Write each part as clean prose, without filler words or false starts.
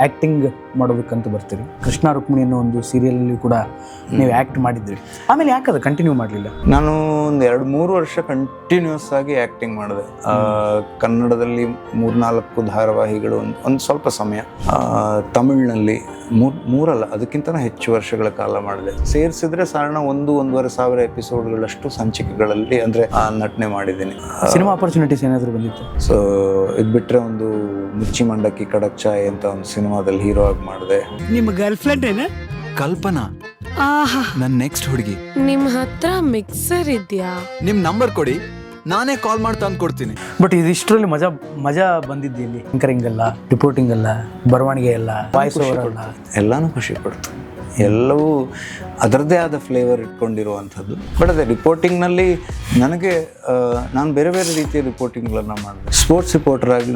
Acting ಮಾಡೋದಕ್ಕಂತ ಬರ್ತೀರಿ. ಕೃಷ್ಣ ರುಕ್ಮಿಣಿ ಅನ್ನೋ ಒಂದು ಸೀರಿಯಲಲ್ಲಿ ಕೂಡ ನೀವು ಆ್ಯಕ್ಟ್ ಮಾಡಿದ್ರಿ. ಆಮೇಲೆ ಯಾಕೆ ಅದು ಕಂಟಿನ್ಯೂ ಮಾಡಲಿಲ್ಲ? ನಾನು ಒಂದು 2-3 ವರ್ಷ ಕಂಟಿನ್ಯೂಸ್ ಆಗಿ ಆ್ಯಕ್ಟಿಂಗ್ ಮಾಡಿದೆ. ಕನ್ನಡದಲ್ಲಿ 3-4 ಧಾರಾವಾಹಿಗಳು, ಒಂದು ಸ್ವಲ್ಪ ಸಮಯ. ತಮಿಳಿನಲ್ಲಿ ಮೂರಲ್ಲ ಅದಕ್ಕಿಂತ ಹೆಚ್ಚು ವರ್ಷಗಳ ಕಾಲ ಮಾಡಿದೆ. ಸೇರಿಸಿದ್ರೆ ಸಾಧಾರಣ 1-1.5 ಸಾವಿರ ಎಪಿಸೋಡ್ಗಳಷ್ಟು ಸಂಚಿಕೆಗಳಲ್ಲಿ ಅಂದರೆ ನಟನೆ ಮಾಡಿದ್ದೀನಿ. ಸಿನಿಮಾ ಆಪರ್ಚುನಿಟೀಸ್ ಏನಾದರೂ ಬಂದಿತ್ತು? ಸೊ ಇದು ಬಿಟ್ಟರೆ ಒಂದು ಮಿರ್ಚಿ ಮಂಡಕ್ಕಿ ಖಡಕ್ ಚಾಯ್ ಅಂತ ಒಂದು ಸಿನಿಮಾದಲ್ಲಿ ಹೀರೋ ಆಗಿ ಮಾಡಿದೆ. ನಿಮ್ಮ ಗರ್ಲ್ ಫ್ರೆಂಡ್ ಏನ? ಕಲ್ಪನಾ ಆಹಾ, ನನ್ನ ನೆಕ್ಸ್ಟ್ ಹುಡುಗಿ. ನಿಮ್ ಹತ್ರ ಮಿಕ್ಸರ್ ಇದ್ಯಾ? ನಿಮ್ ನಂಬರ್ ಕೊಡಿ, ನಾನೇ ಕಾಲ್ ಮಾಡಿ ತಂದು ಕೊಡ್ತೀನಿ. ಬಟ್ ಇದಿಷ್ಟರಲ್ಲಿ ಮಜಾ ಬಂದಿದ್ದು ಇಲ್ಲಿ. ಆಂಕರಿಂಗ್ ಅಲ್ಲ, ರಿಪೋರ್ಟಿಂಗ್ ಅಲ್ಲ, ಬರವಣಿಗೆ ಅಲ್ಲ, ವಾಯ್ಸ್ ಓವರ್ ಅಲ್ಲ, ಎಲ್ಲನೂ ಖುಷಿ ಪಡ್ತು. ಎಲ್ಲವೂ ಅದರದ್ದೇ ಆದ ಫ್ಲೇವರ್ ಇಟ್ಕೊಂಡಿರುವಂಥದ್ದು. ಬಟ್ ಅದೇ ರಿಪೋರ್ಟಿಂಗ್ನಲ್ಲಿ ನನಗೆ ನಾನು ಬೇರೆ ಬೇರೆ ರೀತಿಯ ರಿಪೋರ್ಟಿಂಗ್ಗಳನ್ನು ಮಾಡಿದೆ. ಸ್ಪೋರ್ಟ್ಸ್ ರಿಪೋರ್ಟರ್ ಆಗಿ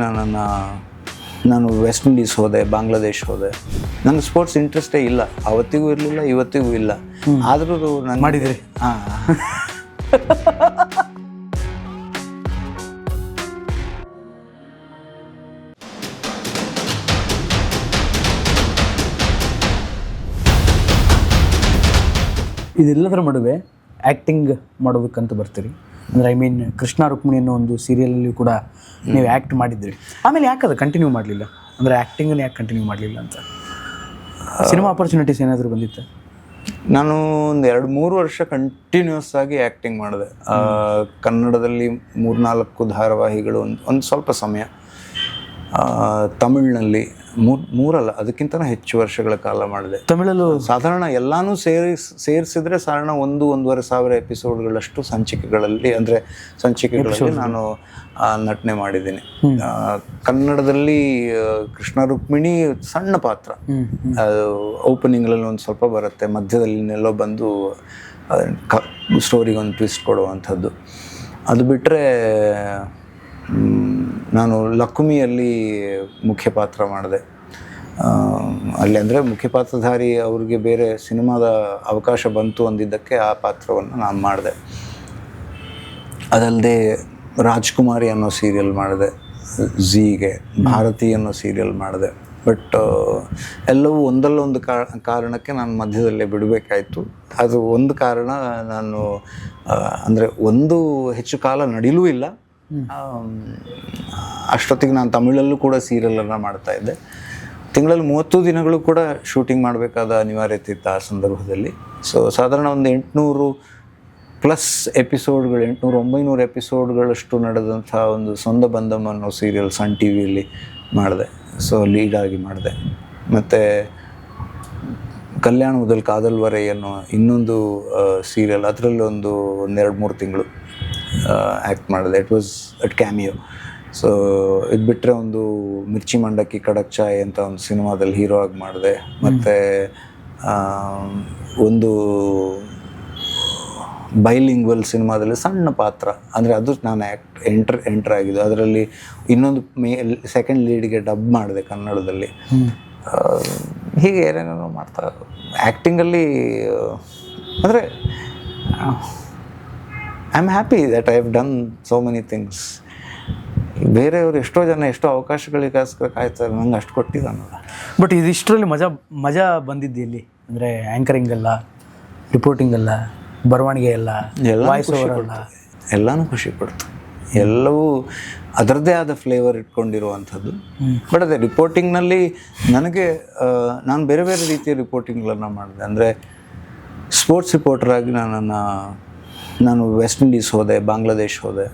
ನಾನು ವೆಸ್ಟ್ ಇಂಡೀಸ್ ಹೋದೆ, ಬಾಂಗ್ಲಾದೇಶ್ ಹೋದೆ. ನನಗೆ ಸ್ಪೋರ್ಟ್ಸ್ ಇಂಟ್ರೆಸ್ಟೇ ಇಲ್ಲ, ಅವತ್ತಿಗೂ ಇರಲಿಲ್ಲ, ಇವತ್ತಿಗೂ ಇಲ್ಲ. ಆದರೂ ನಾನು ಮಾಡಿದ್ರಿ. ಹಾಂ, ಇದೆಲ್ಲದರ ನಡುವೆ ಆ್ಯಕ್ಟಿಂಗ್ ಮಾಡೋದಕ್ಕಂತ ಬರ್ತೀರಿ. ಅಂದರೆ ಕೃಷ್ಣ ರುಕ್ಮಿಣಿ ಅನ್ನೋ ಒಂದು ಸೀರಿಯಲಲ್ಲಿ ಕೂಡ ನೀವು ಆ್ಯಕ್ಟ್ ಮಾಡಿದ್ರಿ. ಆಮೇಲೆ ಯಾಕೆ ಅದು ಕಂಟಿನ್ಯೂ ಮಾಡಲಿಲ್ಲ? ಅಂದರೆ ಆ್ಯಕ್ಟಿಂಗನ್ನು ಯಾಕೆ ಕಂಟಿನ್ಯೂ ಮಾಡಲಿಲ್ಲ ಅಂತ? ಸಿನಿಮಾ ಆಪರ್ಚುನಿಟೀಸ್ ಏನಾದರೂ ಬಂದಿತ್ತು? ನಾನು ಒಂದು 2-3 ವರ್ಷ ಕಂಟಿನ್ಯೂಸ್ ಆಗಿ ಆ್ಯಕ್ಟಿಂಗ್ ಮಾಡಿದೆ. ಕನ್ನಡದಲ್ಲಿ 3-4 ಧಾರಾವಾಹಿಗಳು, ಒಂದು ಸ್ವಲ್ಪ ಸಮಯ. ತಮಿಳಿನಲ್ಲಿ ಮೂರಲ್ಲ ಅದಕ್ಕಿಂತ ಹೆಚ್ಚು ವರ್ಷಗಳ ಕಾಲ ಮಾಡಿದೆ. ತಮಿಳಲ್ಲೂ ಸಾಧಾರಣ ಎಲ್ಲಾನು ಸೇರಿಸಿದ್ರೆ ಸಾಧಾರಣ 1-1.5 ಸಾವಿರ ಎಪಿಸೋಡ್ಗಳಷ್ಟು ಸಂಚಿಕೆಗಳಲ್ಲಿ ನಾನು ನಟನೆ ಮಾಡಿದ್ದೀನಿ. ಕನ್ನಡದಲ್ಲಿ ಕೃಷ್ಣ ರುಕ್ಮಿಣಿ ಸಣ್ಣ ಪಾತ್ರ, ಓಪನಿಂಗ್ನಲ್ಲಿ ಒಂದು ಸ್ವಲ್ಪ ಬರುತ್ತೆ, ಮಧ್ಯದಲ್ಲಿ ಬಂದು ಸ್ಟೋರಿಗೆ ಒಂದು ಟ್ವಿಸ್ಟ್ ಕೊಡುವಂಥದ್ದು. ಅದು ಬಿಟ್ಟರೆ ನಾನು ಲಕ್ಕುಮಿಯಲ್ಲಿ ಮುಖ್ಯ ಪಾತ್ರ ಮಾಡಿದೆ. ಅಲ್ಲಿ ಅಂದರೆ ಮುಖ್ಯ ಪಾತ್ರಧಾರಿ ಅವ್ರಿಗೆ ಬೇರೆ ಸಿನಿಮಾದ ಅವಕಾಶ ಬಂತು ಅಂದಿದ್ದಕ್ಕೆ ಆ ಪಾತ್ರವನ್ನು ನಾನು ಮಾಡಿದೆ. ಅದಲ್ಲದೆ ರಾಜ್ಕುಮಾರಿ ಅನ್ನೋ ಸೀರಿಯಲ್ ಮಾಡಿದೆ, ಝೀಗೆ ಭಾರತಿ ಅನ್ನೋ ಸೀರಿಯಲ್ ಮಾಡಿದೆ. ಬಟ್ ಎಲ್ಲವೂ ಒಂದಲ್ಲೊಂದು ಕಾರಣಕ್ಕೆ ನಾನು ಮಧ್ಯದಲ್ಲೇ ಬಿಡಬೇಕಾಯಿತು. ಅದು ಒಂದು ಕಾರಣ, ನಾನು ಅಂದರೆ ಒಂದು ಹೆಚ್ಚು ಕಾಲ ನಡೀಲೂ ಇಲ್ಲ. ಅಷ್ಟೊತ್ತಿಗೆ ನಾನು ತಮಿಳಲ್ಲೂ ಕೂಡ ಸೀರಿಯಲನ್ನು ಮಾಡ್ತಾಯಿದ್ದೆ. ತಿಂಗಳಲ್ಲಿ 30 ದಿನಗಳು ಕೂಡ ಶೂಟಿಂಗ್ ಮಾಡಬೇಕಾದ ಅನಿವಾರ್ಯತೆ ಇತ್ತು ಆ ಸಂದರ್ಭದಲ್ಲಿ. ಸೊ ಸಾಧಾರಣ ಒಂದು 800+ ಎಪಿಸೋಡ್ಗಳು, 800-900 ಎಪಿಸೋಡ್ಗಳಷ್ಟು ನಡೆದಂಥ ಒಂದು ಸೊಂದ ಬಂದಮ್ ಅನ್ನೋ ಸೀರಿಯಲ್ ಸನ್ ಟಿ ವಿಯಲ್ಲಿ ಮಾಡಿದೆ. ಸೊ ಲೀಡಾಗಿ ಮಾಡಿದೆ. ಮತ್ತು ಕಲ್ಯಾಣ ಮೊದಲು ಕಾದಲ್ ವರೈ ಅನ್ನೋ ಇನ್ನೊಂದು ಸೀರಿಯಲ್, ಅದರಲ್ಲಿ ಒಂದು 2-3 ತಿಂಗಳು ಆ್ಯಕ್ಟ್ ಮಾಡಿದೆ. It was at cameo. So ಇದು ಬಿಟ್ಟರೆ ಒಂದು ಮಿರ್ಚಿ ಮಂಡಕ್ಕಿ ಖಡಕ್ ಚಾಯ್ ಅಂತ ಒಂದು ಸಿನಿಮಾದಲ್ಲಿ ಹೀರೋ ಆಗಿ ಮಾಡಿದೆ. ಮತ್ತು ಒಂದು ಬೈಲಿಂಗ್ವಲ್ ಸಿನಿಮಾದಲ್ಲಿ ಸಣ್ಣ ಪಾತ್ರ, ಅಂದರೆ ಅದು ನಾನು ಎಂಟರ್ ಆಗಿದ್ದು. ಅದರಲ್ಲಿ ಇನ್ನೊಂದು ಸೆಕೆಂಡ್ ಲೀಡ್ಗೆ ಡಬ್ ಮಾಡಿದೆ ಕನ್ನಡದಲ್ಲಿ. ಹೀಗೆ ಏನೇನೋ ಮಾಡ್ತಾ ಆ್ಯಕ್ಟಿಂಗಲ್ಲಿ ಅಂದರೆ I am happy that I have done so many things. ಬೇರೆಯವರು ಎಷ್ಟೋ ಜನ ಎಷ್ಟೋ ಅವಕಾಶಗಳಿಗೋಸ್ಕರ ಕಾಯ್ತಾರೆ, ನಂಗೆ ಅಷ್ಟು ಕೊಟ್ಟಿದ್ದಾನಲ್ಲ. ಬಟ್ ಇದಿಷ್ಟರಲ್ಲಿ ಮಜಾ ಬಂದಿದ್ದು ಇಲ್ಲಿ. ಅಂದರೆ ಆ್ಯಂಕರಿಂಗ್ ಅಲ್ಲ, ರಿಪೋರ್ಟಿಂಗ್ ಅಲ್ಲ, ಬರವಣಿಗೆ ಅಲ್ಲ, ವಾಯ್ಸ್ ಓವರ್ ಅಲ್ಲ, ಎಲ್ಲನೂ ಖುಷಿ ಪಡ್ತು. ಎಲ್ಲವೂ ಅದರದ್ದೇ ಆದ ಫ್ಲೇವರ್ ಇಟ್ಕೊಂಡಿರುವಂಥದ್ದು. ಬಟ್ ಅದೇ ರಿಪೋರ್ಟಿಂಗ್ನಲ್ಲಿ ನನಗೆ ನಾನು ಬೇರೆ ಬೇರೆ ರೀತಿಯ ರಿಪೋರ್ಟಿಂಗ್ಗಳನ್ನು ಮಾಡಿದೆ. ಅಂದರೆ ಸ್ಪೋರ್ಟ್ಸ್ ರಿಪೋರ್ಟರ್ ಆಗಿ ನಾನು ವೆಸ್ಟ್ ಇಂಡೀಸ್ ಹೋದೆ, ಬಾಂಗ್ಲಾದೇಶ್ ಹೋದೆ.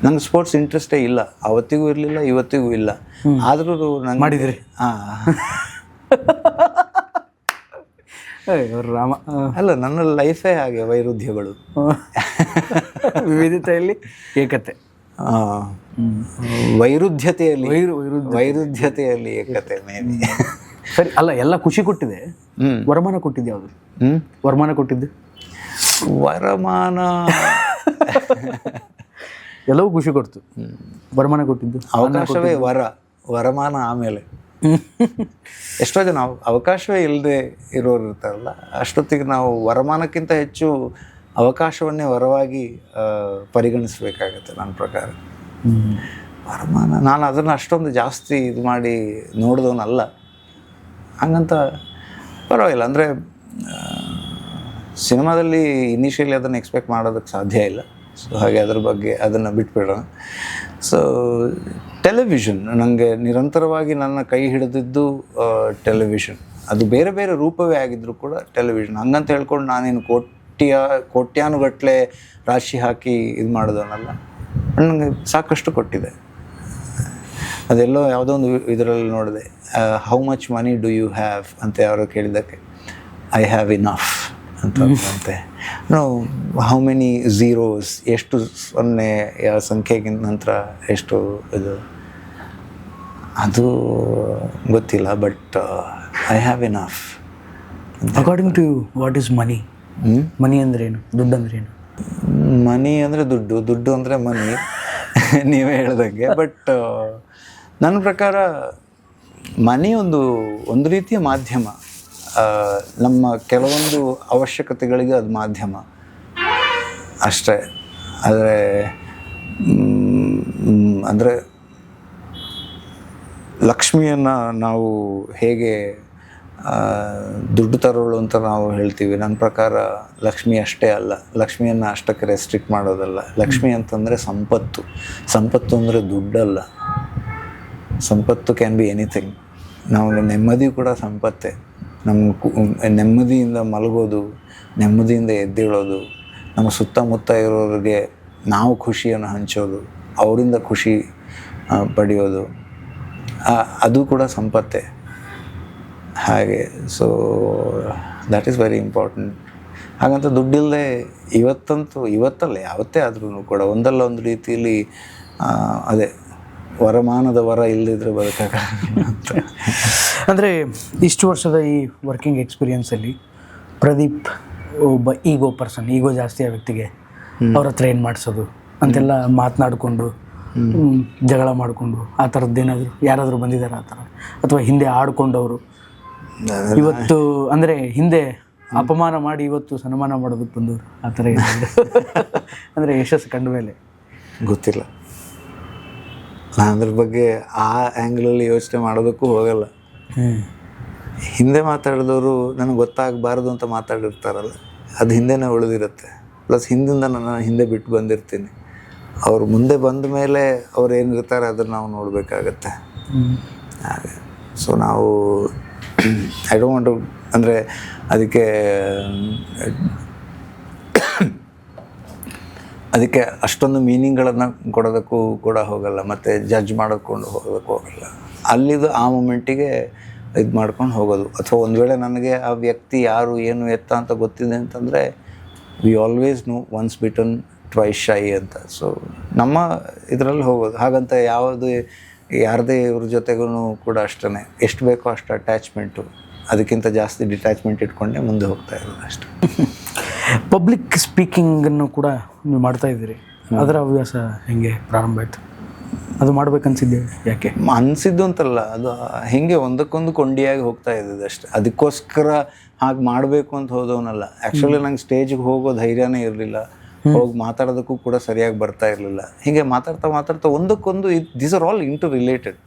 ನನಗೆ ಸ್ಪೋರ್ಟ್ಸ್ ಇಂಟ್ರೆಸ್ಟೇ ಇಲ್ಲ, ಅವತ್ತಿಗೂ ಇರಲಿಲ್ಲ, ಇವತ್ತಿಗೂ ಇಲ್ಲ. ಆದರೂ ನಾನು ಮಾಡಿದ್ರಿ. ರಾಮ ಅಲ್ಲ, ನನ್ನ ಲೈಫೇ ಹಾಗೆ, ವೈರುಧ್ಯಗಳು, ವಿವಿಧತೆಯಲ್ಲಿ ಏಕತೆ, ವೈರುಧ್ಯತೆಯಲ್ಲಿ ಏಕತೆ ಮೇಬಿ. ಸರಿ ಅಲ್ಲ, ಎಲ್ಲ ಖುಷಿ ಕೊಟ್ಟಿದೆ. ವರಮಾನ ಕೊಟ್ಟಿದ್ದು ಯಾವುದು? ವರಮಾನ ಕೊಟ್ಟಿದ್ದು ವರಮಾನ ಎಲ್ಲವೂ ಖುಷಿ ಕೊಡ್ತು. ವರಮಾನ ಕೊಟ್ಟಿದ್ದು ಅವಕಾಶವೇ ವರಮಾನ ಆಮೇಲೆ. ಎಷ್ಟೋ ಜನ ಅವಕಾಶವೇ ಇಲ್ಲದೆ ಇರೋರು ಇರ್ತಾರಲ್ಲ, ಅಷ್ಟೊತ್ತಿಗೆ ನಾವು ವರಮಾನಕ್ಕಿಂತ ಹೆಚ್ಚು ಅವಕಾಶವನ್ನೇ ವರವಾಗಿ ಪರಿಗಣಿಸಬೇಕಾಗತ್ತೆ ನನ್ನ ಪ್ರಕಾರ. ವರಮಾನ ನಾನು ಅದನ್ನು ಅಷ್ಟೊಂದು ಜಾಸ್ತಿ ಇದು ಮಾಡಿ ನೋಡಿದವನಲ್ಲ. ಹಂಗಂತ ಪರವಾಗಿಲ್ಲ. ಅಂದರೆ ಸಿನಿಮಾದಲ್ಲಿ ಇನಿಷಿಯಲಿ ಅದನ್ನು ಎಕ್ಸ್ಪೆಕ್ಟ್ ಮಾಡೋದಕ್ಕೆ ಸಾಧ್ಯ ಇಲ್ಲ. ಸೊ ಹಾಗೆ ಅದ್ರ ಬಗ್ಗೆ ಅದನ್ನು ಬಿಟ್ಬಿಡೋಣ. ಸೊ ಟೆಲಿವಿಷನ್ ನನಗೆ ನಿರಂತರವಾಗಿ ನನ್ನ ಕೈ ಹಿಡಿದಿದ್ದು ಟೆಲಿವಿಷನ್. ಅದು ಬೇರೆ ಬೇರೆ ರೂಪವೇ ಆಗಿದ್ದರೂ ಕೂಡ ಟೆಲಿವಿಷನ್. ಹಂಗಂತ ಹೇಳ್ಕೊಂಡು ನಾನೇನು ಕೋಟ್ಯಾನುಗಟ್ಟಲೆ ರಾಶಿ ಹಾಕಿ ಇದು ಮಾಡೋದನ್ನಲ್ಲ, ನನಗೆ ಸಾಕಷ್ಟು ಕೊಟ್ಟಿದೆ. ಅದೆಲ್ಲೋ ಯಾವುದೋ ಒಂದು ಇದರಲ್ಲಿ ನೋಡಿದೆ, how much money do you have ಅಂತ ಯಾರೋ ಕೇಳಿದ್ದಕ್ಕೆ ಐ ಹ್ಯಾವ್ ಇನಫ್ ಅಂತೆ. ನೋ, ಹೌ ಮೆನಿ ಝೀರೋಸ್, ಎಷ್ಟು ಸೊನ್ನೆ ಯಾವ ಸಂಖ್ಯೆಗಿಂತ ನಂತರ ಎಷ್ಟು ಇದು ಅದು ಗೊತ್ತಿಲ್ಲ, but I have enough. According to you what is money? Money ಅಂದ್ರೇನು? ದುಡ್ಡು ಅಂದ್ರೇನು? ಮನಿ ಅಂದರೆ ದುಡ್ಡು, ದುಡ್ಡು ಅಂದರೆ ಮನಿ, ನೀವೇ ಹೇಳ್ದಂಗೆ. ಬಟ್ ನನ್ನ ಪ್ರಕಾರ ಮನಿ ಒಂದು ರೀತಿಯ ಮಾಧ್ಯಮ. ನಮ್ಮ ಕೆಲವೊಂದು ಅವಶ್ಯಕತೆಗಳಿಗೆ ಅದು ಮಾಧ್ಯಮ ಅಷ್ಟೇ. ಅಂದರೆ ಲಕ್ಷ್ಮಿಯನ್ನು ನಾವು ಹೇಗೆ ದುಡ್ಡು ತರೋಳು ಅಂತ ನಾವು ಹೇಳ್ತೀವಿ, ನನ್ನ ಪ್ರಕಾರ ಲಕ್ಷ್ಮಿ ಅಷ್ಟೇ ಅಲ್ಲ. ಲಕ್ಷ್ಮಿಯನ್ನು ಅಷ್ಟಕ್ಕೆ ರೆಸ್ಟ್ರಿಕ್ಟ್ ಮಾಡೋದಲ್ಲ. ಲಕ್ಷ್ಮಿ ಅಂತಂದರೆ ಸಂಪತ್ತು. ಸಂಪತ್ತು ಅಂದರೆ ದುಡ್ಡಲ್ಲ. ಸಂಪತ್ತು ಕ್ಯಾನ್ ಬಿ ಎನಿಥಿಂಗ್. ನಾವು ನೆಮ್ಮದಿ ಕೂಡ ಸಂಪತ್ತೇ. ನಮ್ಮ ನೆಮ್ಮದಿಯಿಂದ ಮಲಗೋದು, ನೆಮ್ಮದಿಯಿಂದ ಎದ್ದೇಳೋದು, ನಮ್ಮ ಸುತ್ತಮುತ್ತ ಇರೋರಿಗೆ ನಾವು ಖುಷಿಯನ್ನು ಹಂಚೋದು, ಅವರಿಂದ ಖುಷಿ ಪಡೆಯೋದು, ಅದು ಕೂಡ ಸಂಪತ್ತೇ. ಹಾಗೆ so that is very important. ಹಾಗಂತ ದುಡ್ಡಿಲ್ಲದೆ ಇವತ್ತಲ್ಲ ಯಾವತ್ತೇ ಆದ್ರೂ ಕೂಡ ಒಂದಲ್ಲ ಒಂದು ರೀತಿಯಲ್ಲಿ ಅದೇ ವರಮಾನದ ವರ ಇಲ್ಲದಿದ್ರೆ ಬದುಕಾಗಲ್ಲ ಅಂತ. ಅಂದರೆ ಇಷ್ಟು ವರ್ಷದ ಈ ವರ್ಕಿಂಗ್ ಎಕ್ಸ್ಪೀರಿಯನ್ಸಲ್ಲಿ ಪ್ರದೀಪ್ ಒಬ್ಬ ಈಗೋ ಜಾಸ್ತಿ ಆ ವ್ಯಕ್ತಿಗೆ ಅವ್ರ ಹತ್ರ ಏನು ಮಾಡಿಸೋದು ಅಂತೆಲ್ಲ ಮಾತನಾಡಿಕೊಂಡು ಜಗಳ ಮಾಡಿಕೊಂಡು ಆ ಥರದ್ದೇನಾದರೂ ಯಾರಾದರೂ ಬಂದಿದ್ದಾರೆ ಆ ಥರ? ಅಥವಾ ಹಿಂದೆ ಆಡ್ಕೊಂಡವರು ಇವತ್ತು ಅಂದರೆ ಹಿಂದೆ ಅಪಮಾನ ಮಾಡಿ ಇವತ್ತು ಸನ್ಮಾನ ಮಾಡೋದಕ್ಕೆ ಬಂದವರು ಆ ಥರ ಅಂದರೆ ಯಶಸ್ಸು ಕಂಡ ಮೇಲೆ? ಗೊತ್ತಿಲ್ಲ, ನಾನು ಅದ್ರ ಬಗ್ಗೆ ಆ ಆ್ಯಂಗಲಲ್ಲಿ ಯೋಚನೆ ಮಾಡೋದಕ್ಕೂ ಹೋಗಲ್ಲ. ಹಿಂದೆ ಮಾತಾಡಿದವರು ನನಗೆ ಗೊತ್ತಾಗಬಾರ್ದು ಅಂತ ಮಾತಾಡಿರ್ತಾರಲ್ಲ, ಅದು ಹಿಂದೆನೇ ಉಳಿದಿರುತ್ತೆ. ಪ್ಲಸ್ ಹಿಂದಿಂದ ನಾನು ಹಿಂದೆ ಬಿಟ್ಟು ಬಂದಿರ್ತೀನಿ. ಅವರು ಮುಂದೆ ಬಂದ ಮೇಲೆ ಅವ್ರು ಏನಿರ್ತಾರೆ ಅದನ್ನು ನಾವು ನೋಡಬೇಕಾಗತ್ತೆ. ಹಾಗೆ ಸೊ ನಾವು ಐ ಡೋಂಟ್ ವಾಂಟ್ ಟು ಅಂದರೆ ಅದಕ್ಕೆ ಅಷ್ಟೊಂದು ಮೀನಿಂಗ್ಗಳನ್ನು ಕೊಡೋದಕ್ಕೂ ಕೂಡ ಹೋಗಲ್ಲ, ಮತ್ತು ಜಡ್ಜ್ ಮಾಡಿಕೊಂಡು ಹೋಗೋದಕ್ಕೂ ಹೋಗಲ್ಲ. ಅಲ್ಲಿದು ಆ ಮೂಮೆಂಟಿಗೆ ಇದು ಮಾಡ್ಕೊಂಡು ಹೋಗೋದು. ಅಥವಾ ಒಂದು ವೇಳೆ ನನಗೆ ಆ ವ್ಯಕ್ತಿ ಯಾರು ಏನು ಎತ್ತ ಅಂತ ಗೊತ್ತಿದೆ ಅಂತಂದರೆ we always know once bitten twice shy ಅಂತ. ಸೊ ನಮ್ಮ ಇದರಲ್ಲಿ ಹೋಗೋದು. ಹಾಗಂತ ಯಾರದೇ ಇವ್ರ ಜೊತೆಗೂ ಕೂಡ ಅಷ್ಟೇ, ಎಷ್ಟು ಬೇಕೋ ಅಷ್ಟು ಅಟ್ಯಾಚ್ಮೆಂಟು, ಅದಕ್ಕಿಂತ ಜಾಸ್ತಿ ಡಿಟ್ಯಾಚ್ಮೆಂಟ್ ಇಟ್ಕೊಂಡೆ ಮುಂದೆ ಹೋಗ್ತಾ ಇರೋದು ಅಷ್ಟೆ. ಪಬ್ಲಿಕ್ ಸ್ಪೀಕಿಂಗನ್ನು ಕೂಡ ನೀವು ಮಾಡ್ತಾ ಇದ್ದೀರಿ, ಅದರ ಹವ್ಯಾಸ ಹೆಂಗೆ ಪ್ರಾರಂಭ ಆಯಿತು? ಅದು ಮಾಡ್ಬೇಕನ್ಸಿದ್ದೆ ಯಾಕೆ? ಅನಿಸಿದ್ದು ಅಂತಲ್ಲ, ಅದು ಹಿಂಗೆ ಒಂದಕ್ಕೊಂದು ಕೊಂಡಿಯಾಗಿ ಹೋಗ್ತಾ ಇದ್ದಿದ್ದು ಅಷ್ಟೆ. ಅದಕ್ಕೋಸ್ಕರ ಹಾಗೆ ಮಾಡಬೇಕು ಅಂತ ಹೋದವನಲ್ಲ. ಆ್ಯಕ್ಚುಲಿ ನಂಗೆ ಸ್ಟೇಜಿಗೆ ಹೋಗೋ ಧೈರ್ಯನೇ ಇರಲಿಲ್ಲ, ಹೋಗಿ ಮಾತಾಡೋದಕ್ಕೂ ಕೂಡ ಸರಿಯಾಗಿ ಬರ್ತಾ ಇರಲಿಲ್ಲ. ಹೀಗೆ ಮಾತಾಡ್ತಾ ಒಂದಕ್ಕೊಂದು these are all into related.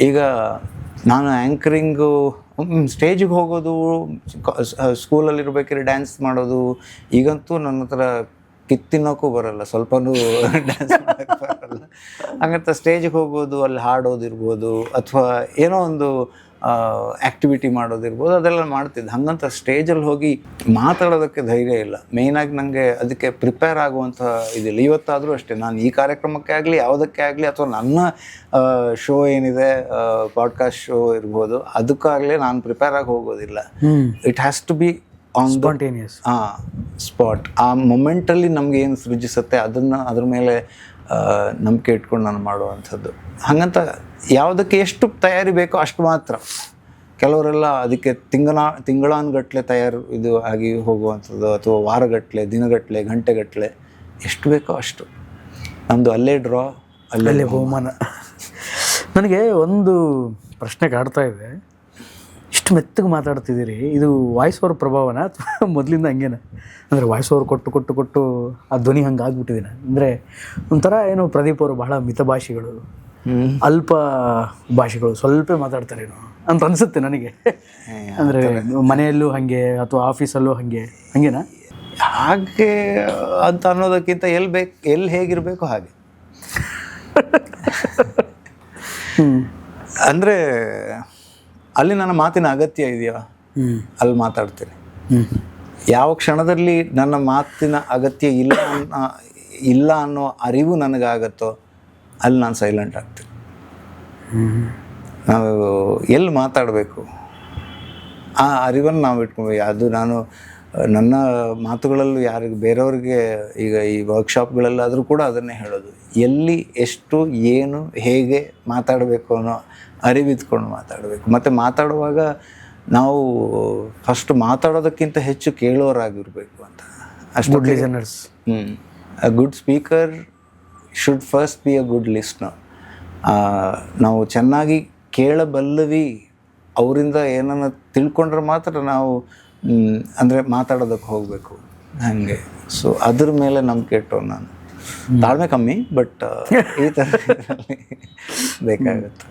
ಈಗ ನಾನು ಆ್ಯಂಕರಿಂಗು, ಸ್ಟೇಜಿಗೆ ಹೋಗೋದು, ಸ್ಕೂಲಲ್ಲಿರ್ಬೇಕಾದ್ರೆ ಡ್ಯಾನ್ಸ್ ಮಾಡೋದು, ಈಗಂತೂ ನನ್ನ ಹತ್ರ ಕಿತ್ತಿನೋಕ್ಕೂ ಬರಲ್ಲ, ಸ್ವಲ್ಪನೂ ಡ್ಯಾನ್ಸ್ ಮಾಡೋಕ್ಕೆ ಬರಲ್ಲ. ಹಂಗಂತ ಸ್ಟೇಜಿಗೆ ಹೋಗೋದು, ಅಲ್ಲಿ ಹಾಡೋದಿರ್ಬೋದು ಅಥವಾ ಏನೋ ಒಂದು ಆ್ಯಕ್ಟಿವಿಟಿ ಮಾಡೋದಿರ್ಬೋದು, ಅದೆಲ್ಲ ಮಾಡ್ತಿದ್ದೆ. ಹಂಗಂತ ಸ್ಟೇಜಲ್ಲಿ ಹೋಗಿ ಮಾತಾಡೋದಕ್ಕೆ ಧೈರ್ಯ ಇಲ್ಲ. ಮೇಯ್ನಾಗಿ ನನಗೆ ಅದಕ್ಕೆ ಪ್ರಿಪೇರ್ ಆಗುವಂಥ ಇದಿಲ್ಲ. ಇವತ್ತಾದರೂ ಅಷ್ಟೇ, ನಾನು ಈ ಕಾರ್ಯಕ್ರಮಕ್ಕೆ ಆಗಲಿ ಯಾವುದಕ್ಕೆ ಆಗಲಿ ಅಥವಾ ನನ್ನ ಶೋ ಏನಿದೆ, ಪಾಡ್ಕಾಸ್ಟ್ ಶೋ ಇರ್ಬೋದು, ಅದಕ್ಕಾಗಲಿ ನಾನು ಪ್ರಿಪೇರ್ ಆಗಿ ಹೋಗೋದಿಲ್ಲ. It has to be on spontaneous spot. ಆ ಮೊಮೆಂಟಲ್ಲಿ ನಮ್ಗೆ ಏನು ಸೃಜಿಸುತ್ತೆ ಅದ್ರ ಮೇಲೆ ನಂಬಿಕೆ ಇಟ್ಕೊಂಡು ನಾನು ಮಾಡುವಂಥದ್ದು. ಹಾಗಂತ ಯಾವುದಕ್ಕೆ ಎಷ್ಟು ತಯಾರಿ ಬೇಕೋ ಅಷ್ಟು ಮಾತ್ರ. ಕೆಲವರೆಲ್ಲ ಅದಕ್ಕೆ ತಿಂಗಳಾನುಗಟ್ಟಲೆ ಇದು ಆಗಿ ಹೋಗುವಂಥದ್ದು, ಅಥವಾ ವಾರಗಟ್ಟಲೆ, ದಿನಗಟ್ಟಲೆ, ಗಂಟೆಗಟ್ಟಲೆ, ಎಷ್ಟು ಬೇಕೋ ಅಷ್ಟು. ನಮ್ಮದು ಅಲ್ಲೇ ಡ್ರಾ, ಅಲ್ಲೇ ಬಹುಮಾನ. ನನಗೆ ಒಂದು ಪ್ರಶ್ನೆ ಕಾಡ್ತಾ ಇದೆ. ಇಷ್ಟು ಮೆತ್ತಗೆ ಮಾತಾಡ್ತಿದ್ದೀರಿ, ಇದು ವಾಯ್ಸ್ ಓವರ್ ಪ್ರಭಾವನ ಅಥವಾ ಮೊದಲಿಂದ ಹಂಗೇನ? ಅಂದರೆ ವಾಯ್ಸ್ ಓವರ್ ಕೊಟ್ಟು ಆ ಧ್ವನಿ ಹಂಗೆ ಆಗ್ಬಿಟ್ಟಿದ್ದೀನ? ಅಂದರೆ ಒಂಥರ ಏನೋ ಪ್ರದೀಪ್ ಅವರು ಬಹಳ ಮಿತಭಾಷಿಗಳು, ಅಲ್ಪ ಭಾಷೆಗಳು, ಸ್ವಲ್ಪ ಮಾತಾಡ್ತಾರೇನೋ ಅಂತ ಅನಿಸುತ್ತೆ ನನಗೆ. ಅಂದರೆ ಮನೆಯಲ್ಲೂ ಹಾಗೆ ಅಥವಾ ಆಫೀಸಲ್ಲೂ ಹಾಗೇನಾ? ಹಾಗೆ ಅಂತ ಅನ್ನೋದಕ್ಕಿಂತ ಎಲ್ಲಿ ಹೇಗಿರಬೇಕು ಹಾಗೆ. ಅಂದರೆ ಅಲ್ಲಿ ನನ್ನ ಮಾತಿನ ಅಗತ್ಯ ಇದೆಯಾ ಅಲ್ಲಿ ಮಾತಾಡ್ತೀನಿ. ಯಾವ ಕ್ಷಣದಲ್ಲಿ ನನ್ನ ಮಾತಿನ ಅಗತ್ಯ ಇಲ್ಲ ಅನ್ನೋ ಅರಿವು ನನಗಾಗತ್ತೋ ಅಲ್ಲಿ ನಾನು ಸೈಲೆಂಟ್ ಆಗ್ತೀನಿ. ನಾವು ಎಲ್ಲಿ ಮಾತಾಡಬೇಕು ಆ ಅರಿವನ್ನು ನಾವು ಇಟ್ಕೊಬೇಕು. ಅದು ನಾನು ನನ್ನ ಮಾತುಗಳಲ್ಲೂ ಬೇರೆಯವ್ರಿಗೆ ಈಗ ಈ ವರ್ಕ್ಶಾಪ್ಗಳಲ್ಲಾದರೂ ಕೂಡ ಅದನ್ನೇ ಹೇಳೋದು, ಎಲ್ಲಿ ಎಷ್ಟು ಏನು ಹೇಗೆ ಮಾತಾಡಬೇಕು ಅನ್ನೋ ಅರಿವಿದ್ಕೊಂಡು ಮಾತಾಡಬೇಕು. ಮತ್ತು ಮಾತಾಡುವಾಗ ನಾವು ಫಸ್ಟ್ ಮಾತಾಡೋದಕ್ಕಿಂತ ಹೆಚ್ಚು ಕೇಳೋರಾಗಿರ್ಬೇಕು ಅಂತ ಅಷ್ಟು. Listeners. A good speaker should first be a good listener. ನಾವು ಚೆನ್ನಾಗಿ ಕೇಳಬಲ್ಲವಿ, ಅವರಿಂದ ಏನನ್ನು ತಿಳ್ಕೊಂಡ್ರೆ ಮಾತ್ರ ನಾವು ಅಂದರೆ ಮಾತಾಡೋದಕ್ಕೆ ಹೋಗಬೇಕು ಹಾಗೆ. ಸೊ ಅದ್ರ ಮೇಲೆ ನಂಬಿಕೆ ಇಟ್ಟು ನಾನು ತಾಳ್ಮೆ ಕಮ್ಮಿ, ಬಟ್ ಈ ಥರ ಬೇಕಾಗುತ್ತೆ.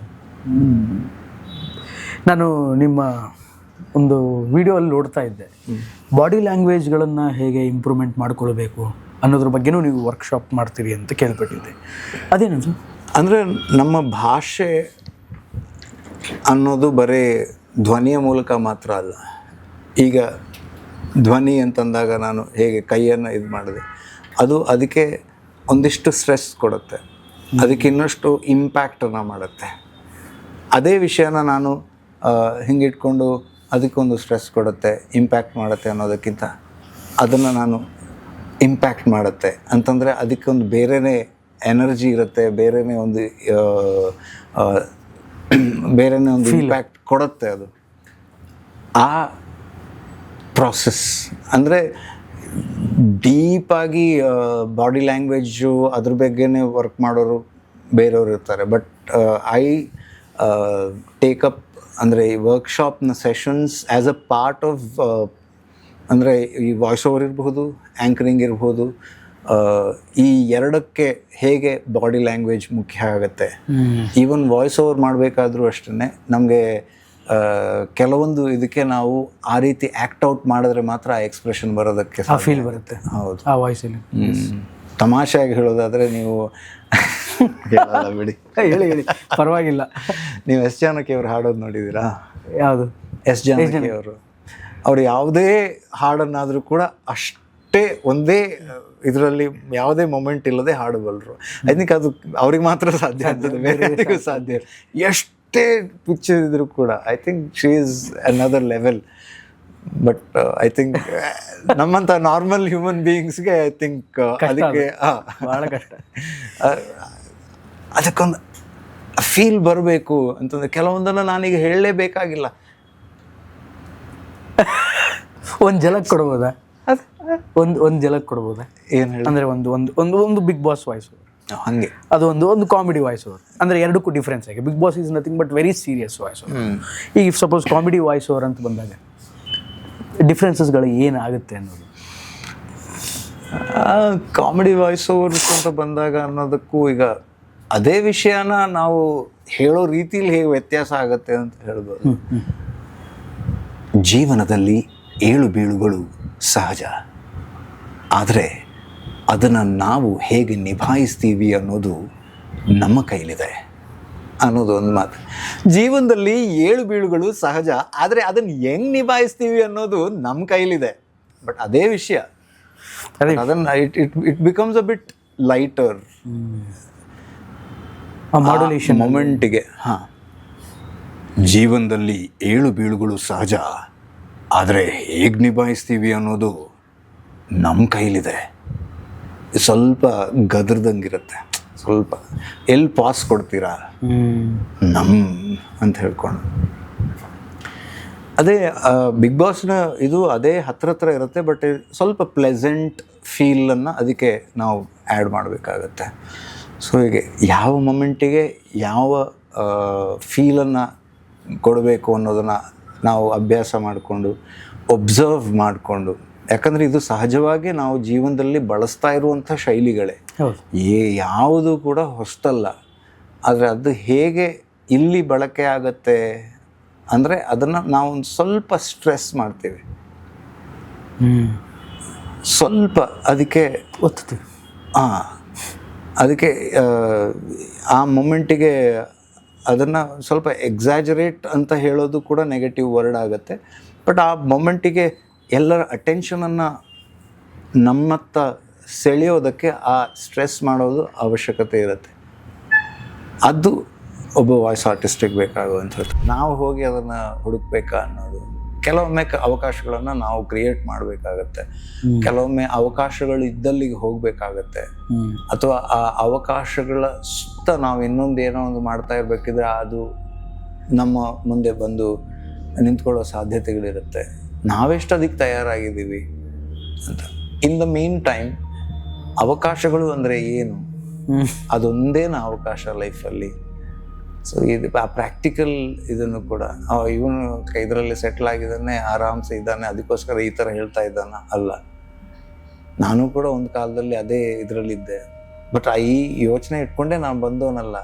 ನಾನು ನಿಮ್ಮ ಒಂದು ವಿಡಿಯೋಲ್ಲಿ ನೋಡ್ತಾ ಇದ್ದೆ, ಬಾಡಿ ಲ್ಯಾಂಗ್ವೇಜ್ಗಳನ್ನು ಹೇಗೆ ಇಂಪ್ರೂವ್ಮೆಂಟ್ ಮಾಡ್ಕೊಳ್ಬೇಕು ಅನ್ನೋದ್ರ ಬಗ್ಗೆನೂ ನೀವು ವರ್ಕ್ಶಾಪ್ ಮಾಡ್ತೀರಿ ಅಂತ ಕೇಳ್ಪಟ್ಟಿದ್ದೆ. ಅದೇನದು? ಅಂದರೆ ನಮ್ಮ ಭಾಷೆ ಅನ್ನೋದು ಬರೀ ಧ್ವನಿಯ ಮೂಲಕ ಮಾತ್ರ ಅಲ್ಲ. ಈಗ ಧ್ವನಿ ಅಂತಂದಾಗ ನಾನು ಹೇಗೆ ಕೈಯನ್ನು ಇದು ಮಾಡಿದೆ, ಅದಕ್ಕೆ ಒಂದಿಷ್ಟು ಸ್ಟ್ರೆಸ್ ಕೊಡುತ್ತೆ, ಅದಕ್ಕೆ ಇನ್ನಷ್ಟು ಇಂಪ್ಯಾಕ್ಟನ್ನು ಮಾಡುತ್ತೆ. ಅದೇ ವಿಷಯನ ನಾನು ಹಿಂಗಿಟ್ಕೊಂಡು ಅದಕ್ಕೊಂದು ಸ್ಟ್ರೆಸ್ ಕೊಡುತ್ತೆ, ಇಂಪ್ಯಾಕ್ಟ್ ಮಾಡುತ್ತೆ ಅನ್ನೋದಕ್ಕಿಂತ ಅದನ್ನು ನಾನು ಇಂಪ್ಯಾಕ್ಟ್ ಮಾಡುತ್ತೆ ಅಂತಂದರೆ ಅದಕ್ಕೊಂದು ಬೇರೆಯೇ ಎನರ್ಜಿ ಇರುತ್ತೆ, ಬೇರೆಯೇ ಒಂದು ಇಂಪ್ಯಾಕ್ಟ್ ಕೊಡುತ್ತೆ. ಅದು ಆ ಪ್ರಾಸೆಸ್ ಅಂದರೆ ಡೀಪಾಗಿ ಬಾಡಿ ಲ್ಯಾಂಗ್ವೇಜು ಅದ್ರ ಬಗ್ಗೆನೇ ವರ್ಕ್ ಮಾಡೋರು ಬೇರೆಯವರು ಇರ್ತಾರೆ. ಬಟ್ ಐ ಟೇಕಪ್ ಅಂದರೆ ಈ ವರ್ಕ್ಶಾಪ್ನ sessions as a part of ಅಂದರೆ ಈ ವಾಯ್ಸ್ ಓವರ್ ಇರ್ಬೋದು, ಆ್ಯಂಕರಿಂಗ್ ಇರ್ಬೋದು, ಈ ಎರಡಕ್ಕೆ ಹೇಗೆ ಬಾಡಿ ಲ್ಯಾಂಗ್ವೇಜ್ ಮುಖ್ಯ ಆಗುತ್ತೆ. ಈವನ್ ವಾಯ್ಸ್ ಓವರ್ ಮಾಡಬೇಕಾದ್ರೂ ಅಷ್ಟೇ ನಮಗೆ ಕೆಲವೊಂದು ಇದಕ್ಕೆ ನಾವು ಆ ರೀತಿ ಆ್ಯಕ್ಟ್ ಔಟ್ ಮಾಡಿದ್ರೆ ಮಾತ್ರ ಆ ಎಕ್ಸ್ಪ್ರೆಷನ್ ಬರೋದಕ್ಕೆ ಫೀಲ್ ಬರುತ್ತೆ. ಹೌದು, ಆ ವಾಯ್ಸಲ್ಲಿ. ತಮಾಷೆಯಾಗಿ ಹೇಳೋದಾದರೆ ನೀವು ಬಿಡಿ, ಹೇಳಿ ಪರವಾಗಿಲ್ಲ. ನೀವು ಎಸ್ ಜಾನಕಿ ಅವರು ಹಾಡೋದು ನೋಡಿದ್ದೀರಾ? ಯಾವುದು? ಎಸ್ ಜಾನಕಿ ಅವರು ಯಾವುದೇ ಹಾಡನ್ನಾದರೂ ಕೂಡ ಅಷ್ಟೇ ಒಂದೇ ಇದರಲ್ಲಿ ಯಾವುದೇ ಮೊಮೆಂಟ್ ಇಲ್ಲದೆ ಹಾಡಬಲ್ಲರು. ಐ ಥಿಂಕ್ ಅದು ಅವ್ರಿಗೆ ಮಾತ್ರ ಸಾಧ್ಯ ಆಗ್ತದೆ, ಬೇರೆ ಸಾಧ್ಯ ಇಲ್ಲ. ಎಷ್ಟೇ ಪಿಕ್ಚರ್ ಇದ್ರೂ ಕೂಡ I think she is another level. But I think ನಮ್ಮಂಥ ನಾರ್ಮಲ್ ಹ್ಯೂಮನ್ ಬೀಯಿಂಗ್ಸ್ಗೆ ಐ ಥಿಂಕ್ ಅದಕ್ಕೆ ಭಾಳ ಕಷ್ಟ. ಅದಕ್ಕೊಂದು ಫೀಲ್ ಬರಬೇಕು ಅಂತಂದರೆ ಕೆಲವೊಂದನ್ನು ನಾನೀಗ ಹೇಳಲೇಬೇಕಾಗಿಲ್ಲ. ಒಂದು ಜಲಕ್ ಕೊಡ್ಬೋದಾ? ಒಂದು ಜಲಕ್ ಕೊಡ್ಬೋದಾ? ಏನು ಹೇಳಿ ಅಂದರೆ ಒಂದು ಬಿಗ್ ಬಾಸ್ ವಾಯ್ಸ್ ಓವರ್, ಹಾಗೆ ಅದು ಒಂದು ಕಾಮಿಡಿ ವಾಯ್ಸ್ ಓವರ್. ಅಂದರೆ ಎರಡಕ್ಕೂ ಡಿಫ್ರೆನ್ಸ್ ಆಗಿ big boss is nothing but very serious voice over. ಈಗ if suppose comedy voice over ಅಂತ ಬಂದಾಗ ಡಿಫ್ರೆನ್ಸಸ್ಗಳು ಏನಾಗುತ್ತೆ ಅನ್ನೋದು. ಕಾಮಿಡಿ ವಾಯ್ಸ್ ಓವರ್ಸ್ ಅಂತ ಬಂದಾಗ ಅನ್ನೋದಕ್ಕೂ ಈಗ ಅದೇ ವಿಷಯನ ನಾವು ಹೇಳೋ ರೀತಿಲಿ ಹೇಗೆ ವ್ಯತ್ಯಾಸ ಆಗುತ್ತೆ ಅಂತ ಹೇಳ್ಬೋದು. ಜೀವನದಲ್ಲಿ ಏಳು ಬೀಳುಗಳು ಸಹಜ, ಆದರೆ ಅದನ್ನು ನಾವು ಹೇಗೆ ನಿಭಾಯಿಸ್ತೀವಿ ಅನ್ನೋದು ನಮ್ಮ ಕೈಲಿದೆ ಅನ್ನೋದು ಒಂದು ಮಾತು. ಜೀವನದಲ್ಲಿ ಏಳು ಬೀಳುಗಳು ಸಹಜ, ಆದರೆ ಅದನ್ನು ಹೆಂಗೆ ನಿಭಾಯಿಸ್ತೀವಿ ಅನ್ನೋದು ನಮ್ಮ ಕೈಲಿದೆ. ಬಟ್ ಅದೇ ವಿಷಯ ಅದನ್ನು it becomes a bit lighter modulation ಮೊಮೆಂಟಿಗೆ. ಹಾಂ, ಜೀವನದಲ್ಲಿ ಏಳು ಬೀಳುಗಳು ಸಹಜ, ಆದರೆ ಹೇಗೆ ನಿಭಾಯಿಸ್ತೀವಿ ಅನ್ನೋದು ನಮ್ಮ ಕೈಲಿದೆ. ಸ್ವಲ್ಪ ಗದರ್ದಂಗಿರುತ್ತೆ, ಸ್ವಲ್ಪ ಎಲ್ಲಿ ಪಾಸ್ ಕೊಡ್ತೀರಾ ಅಂತ ಹೇಳ್ಕೊಂಡು. ಅದೇ ಬಿಗ್ ಬಾಸ್ನ ಇದು ಅದೇ ಹತ್ರ ಇರುತ್ತೆ, ಬಟ್ ಸ್ವಲ್ಪ ಪ್ಲೆಸೆಂಟ್ ಫೀಲನ್ನು ಅದಕ್ಕೆ ನಾವು ಆ್ಯಡ್ ಮಾಡಬೇಕಾಗತ್ತೆ. ಸೊ ಹೀಗೆ ಯಾವ ಮೊಮೆಂಟಿಗೆ ಯಾವ ಫೀಲನ್ನು ಕೊಡಬೇಕು ಅನ್ನೋದನ್ನು ನಾವು ಅಭ್ಯಾಸ ಮಾಡಿಕೊಂಡು ಒಬ್ಸರ್ವ್ ಮಾಡಿಕೊಂಡು, ಯಾಕಂದರೆ ಇದು ಸಹಜವಾಗಿ ನಾವು ಜೀವನದಲ್ಲಿ ಬಳಸ್ತಾ ಇರುವಂಥ ಶೈಲಿಗಳೇ, ಯಾವುದು ಕೂಡ ಹೊಸತಲ್ಲ. ಆದರೆ ಅದು ಹೇಗೆ ಇಲ್ಲಿ ಬಳಕೆ ಆಗತ್ತೆ ಅಂದರೆ ಅದನ್ನು ನಾವು ಒಂದು ಸ್ವಲ್ಪ ಸ್ಟ್ರೆಸ್ ಮಾಡ್ತೀವಿ, ಸ್ವಲ್ಪ ಅದಕ್ಕೆ ಒತ್ತುತ್ತೀವಿ. ಅದಕ್ಕೆ ಆ ಮೊಮೆಂಟಿಗೆ ಅದನ್ನು ಸ್ವಲ್ಪ ಎಕ್ಸಾಜರೇಟ್ ಅಂತ ಹೇಳೋದು ಕೂಡ ನೆಗೆಟಿವ್ ವರ್ಡ್ ಆಗುತ್ತೆ. ಬಟ್ ಆ ಮೊಮೆಂಟಿಗೆ ಎಲ್ಲರ ಅಟೆನ್ಷನನ್ನು ನಮ್ಮತ್ತ ಸೆಳೆಯೋದಕ್ಕೆ ಆ ಸ್ಟ್ರೆಸ್ ಮಾಡೋದು ಅವಶ್ಯಕತೆ ಇರುತ್ತೆ. ಅದು ಒಬ್ಬ ವಾಯ್ಸ್ ಆರ್ಟಿಸ್ಟಿಗೆ ಬೇಕಾಗುವಂಥದ್ದು. ನಾವು ಹೋಗಿ ಅದನ್ನು ಹುಡುಕ್ಬೇಕಾ ಅನ್ನೋದು, ಕೆಲವೊಮ್ಮೆ ಅವಕಾಶಗಳನ್ನು ನಾವು ಕ್ರಿಯೇಟ್ ಮಾಡಬೇಕಾಗತ್ತೆ, ಕೆಲವೊಮ್ಮೆ ಅವಕಾಶಗಳು ಇದ್ದಲ್ಲಿಗೆ ಹೋಗಬೇಕಾಗತ್ತೆ, ಅಥವಾ ಆ ಅವಕಾಶಗಳ ಸುತ್ತ ನಾವು ಇನ್ನೊಂದು ಏನೋ ಒಂದು ಮಾಡ್ತಾ ಇರಬೇಕಿದ್ರೆ ಅದು ನಮ್ಮ ಮುಂದೆ ಬಂದು ನಿಂತ್ಕೊಳ್ಳೋ ಸಾಧ್ಯತೆಗಳಿರುತ್ತೆ. ನಾವೆಷ್ಟು ಅದಕ್ಕೆ ತಯಾರಾಗಿದ್ದೀವಿ ಅಂತ. ಇನ್ ದ ಮೀನ್ ಟೈಮ್ ಅವಕಾಶಗಳು ಅಂದರೆ ಏನು, ಅದೊಂದೇನ ಅವಕಾಶ ಲೈಫಲ್ಲಿ. ಸೊ ಇದು ಆ ಪ್ರಾಕ್ಟಿಕಲ್ ಇದನ್ನು ಕೂಡ ಇವನು ಇದರಲ್ಲಿ ಸೆಟ್ಲ್ ಆಗಿದ್ದಾನೆ, ಆರಾಮ್ಸೆ ಇದ್ದಾನೆ, ಅದಕ್ಕೋಸ್ಕರ ಈ ಥರ ಹೇಳ್ತಾ ಇದ್ದಾನ ಅಲ್ಲ. ನಾನು ಕೂಡ ಒಂದು ಕಾಲದಲ್ಲಿ ಅದೇ ಇದರಲ್ಲಿದ್ದೆ. ಬಟ್ ಈ ಯೋಚನೆ ಇಟ್ಕೊಂಡೇ ನಾನು ಬಂದವನಲ್ಲ.